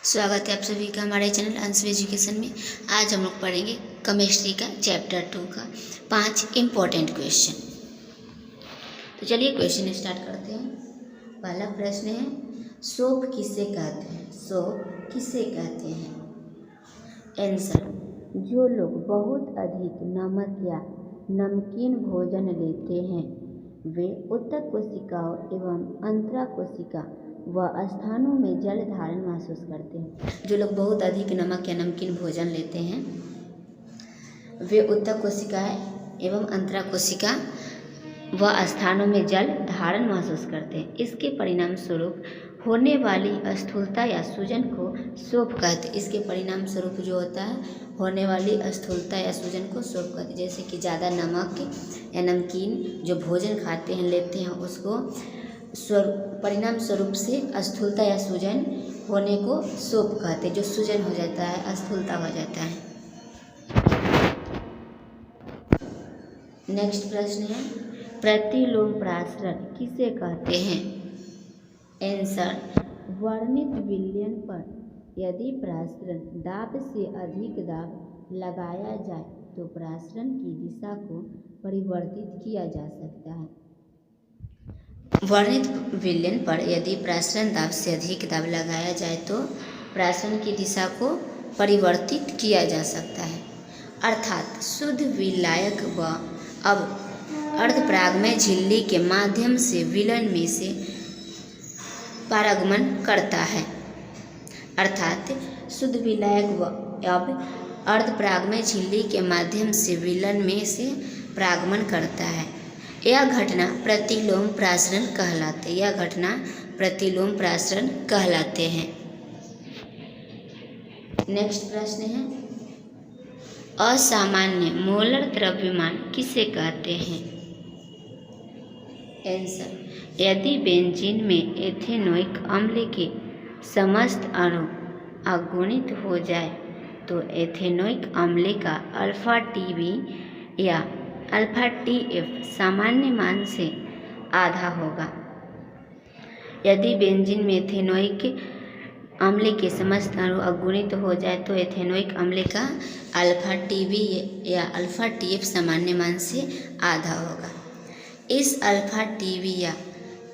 स्वागत है आप सभी का हमारे चैनल अंश एजुकेशन में। आज हम लोग पढ़ेंगे केमिस्ट्री का चैप्टर 2 का 5 इम्पोर्टेंट क्वेश्चन। तो चलिए क्वेश्चन स्टार्ट करते हैं। पहला प्रश्न है, सोप किसे कहते हैं? सोप किसे कहते हैं? आंसर, जो लोग बहुत अधिक नमक या नमकीन भोजन लेते हैं वे उत्तक कोशिकाओं एवं अंतरा कोशिका व स्थानों में जल धारण महसूस करते हैं। जो लोग बहुत अधिक नमक या नमकीन भोजन लेते हैं वे उत्तक कोशिकाएं एवं अंतरा कोशिका व स्थानों में जल धारण महसूस करते हैं। इसके परिणाम स्वरूप होने वाली स्थूलता या सूजन को सोप कहते हैं। इसके परिणाम स्वरूप जो होता है होने वाली स्थूलता या सूजन को सोप कहते हैं। जैसे कि ज़्यादा नमक या नमकीन जो भोजन खाते हैं लेते हैं उसको परिणाम स्वरूप से स्थूलता या सूजन होने को सोप कहते हैं। जो सूजन हो जाता है, स्थूलता हो जाता है। नेक्स्ट प्रश्न है, प्रतिलोम प्रासरण किसे कहते हैं? आंसर, वर्णित विलयन पर यदि प्रासरण दाब से अधिक दाब लगाया जाए तो प्रासरण की दिशा को परिवर्तित किया जा सकता है। वर्णित विलयन पर यदि प्रासरण दाब से अधिक दाब लगाया जाए तो प्रासरण की दिशा को परिवर्तित किया जा सकता है। अर्थात शुद्ध विलायक व अब अर्धपरागमय झिल्ली के माध्यम से विलयन में से पारगमन करता है। अर्थात शुद्ध विलायक व अब अर्धपरागमय झिल्ली के माध्यम से विलयन में से परागमन करता है। यह घटना प्रतिलोम प्रासरण कहलाते हैं। नेक्स्ट प्रश्न है, असामान्य मोलर द्रव्यमान किसे कहते हैं? आंसर, यदि बेंजीन में एथेनोइक अम्ल के समस्त अणु अगुणित हो जाए तो एथेनोइक अम्ल का अल्फा टीबी या अल्फा टीएफ सामान्य मान से आधा होगा। यदि बेंजीन में एथेनोइक अम्ल के समस्त अणु अगुणित हो जाए तो एथेनोइक अम्ल का अल्फा टीबी या अल्फा टीएफ सामान्य मान से आधा होगा। इस अल्फा टीबी या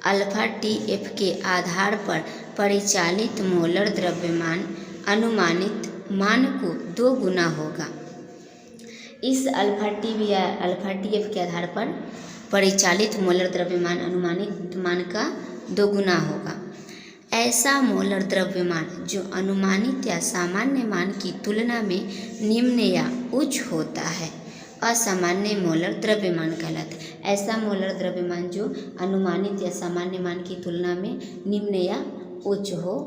अल्फा टीएफ के आधार पर परिचालित मोलर द्रव्यमान अनुमानित मान को 2 गुना होगा। इस अल्फा टीबी या अल्फा टीएफ के आधार पर परिचालित मोलर द्रव्यमान अनुमानित मान का 2 गुना होगा। ऐसा मोलर द्रव्यमान जो अनुमानित या सामान्य मान की तुलना में निम्न या उच्च होता है असामान्य मोलर द्रव्यमान कहलाता है। ऐसा मोलर द्रव्यमान जो अनुमानित या सामान्य मान की तुलना में निम्न या उच्च हो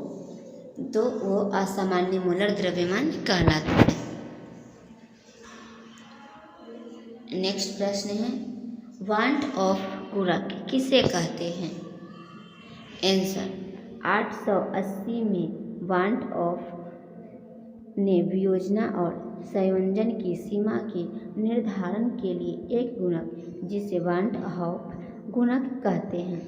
तो वो असामान्य मोलर द्रव्यमान कहलाता है। नेक्स्ट प्रश्न है, वांट ऑफ कुरक किसे कहते हैं? आंसर, 880 में वांट ऑफ ने वियोजना और संयोजन की सीमा के निर्धारण के लिए एक गुणक जिसे वांट ऑफ गुणक कहते हैं।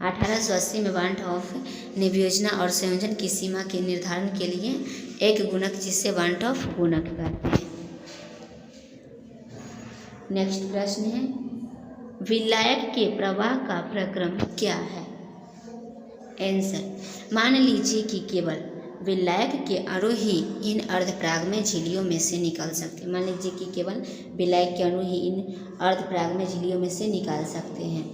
1880 में वांट ऑफ ने वियोजना और संयोजन की सीमा के निर्धारण के लिए एक गुणक जिसे वांट ऑफ गुणक कहते हैं। नेक्स्ट प्रश्न है, विलायक के प्रवाह का प्रक्रम क्या है? आंसर, मान लीजिए कि केवल विलायक के अणु ही इन अर्धपरागमय झिल्लियों में से निकल सकते हैं। मान लीजिए कि केवल विलायक के अणु ही इन अर्धपरागमय झिल्लियों में से निकाल सकते हैं।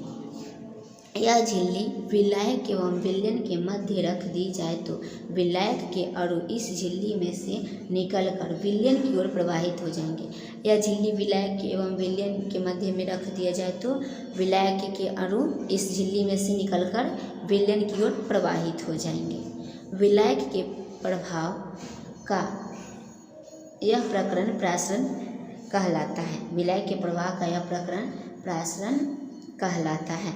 यह झिल्ली विलायक एवं विलयन के मध्य रख दी जाए तो विलायक के अणु इस झिल्ली में से निकलकर विलयन की ओर प्रवाहित हो जाएंगे। यह झिल्ली विलायक एवं विलयन के मध्य में रख दिया जाए तो विलायक के अणु इस झिल्ली में से निकलकर विलयन की ओर प्रवाहित हो जाएंगे। विलायक के प्रभाव का यह प्रकरण प्रासरण कहलाता है। विलायक के प्रवाह का यह प्रकरण प्रासरण कहलाता है।